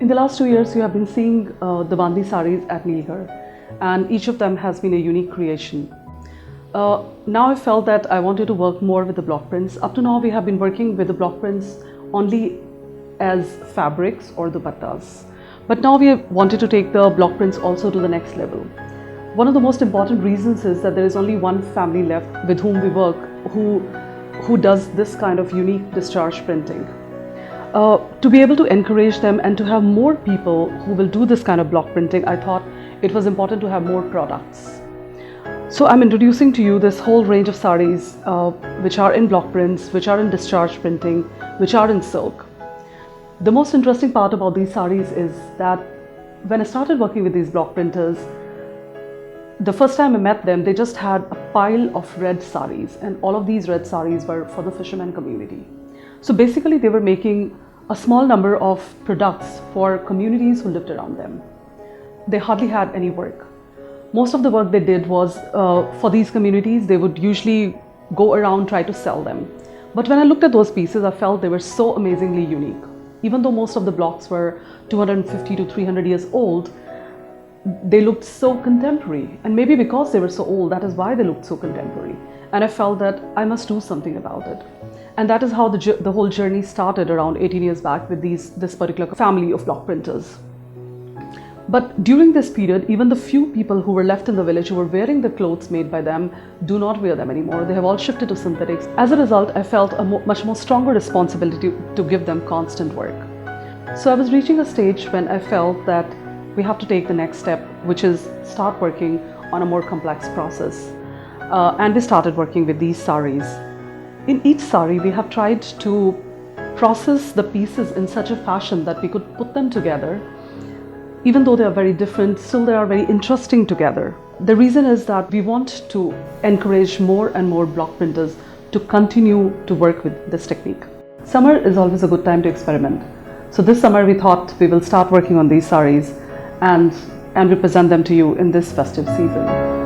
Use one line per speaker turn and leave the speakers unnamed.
In the last 2 years, you have been seeing the Bandi saris at Neelgar, and each of them has been a unique creation. Now I felt that I wanted to work more with the block prints. Up to now, we have been working with the block prints only as fabrics or dupattas. But now we wanted to take the block prints also to the next level. One of the most important reasons is that there is only one family left with whom we work who does this kind of unique discharge printing. To be able to encourage them and to have more people who will do this kind of block printing, I thought it was important to have more products. So I'm introducing to you this whole range of saris which are in block prints, which are in discharge printing, which are in silk. The most interesting part about these saris is that when I started working with these block printers, the first time I met them, they just had a pile of red saris, and all of these red saris were for the fisherman community. So basically they were making a small number of products for communities who lived around them. They hardly had any work. Most of the work they did was for these communities. They would usually go around, try to sell them. But when I looked at those pieces, I felt they were so amazingly unique. Even though most of the blocks were 250 to 300 years old, they looked so contemporary. And maybe because they were so old, that is why they looked so contemporary. And I felt that I must do something about it. And that is how the whole journey started around 18 years back with this particular family of block printers. But during this period, even the few people who were left in the village who were wearing the clothes made by them do not wear them anymore. They have all shifted to synthetics. As a result, I felt a much more stronger responsibility to give them constant work. So I was reaching a stage when I felt that we have to take the next step, which is start working on a more complex process. And we started working with these saris. In each sari, we have tried to process the pieces in such a fashion that we could put them together. Even though they are very different, still they are very interesting together. The reason is that we want to encourage more and more block printers to continue to work with this technique. Summer is always a good time to experiment. So this summer we thought we will start working on these saris and represent them to you in this festive season.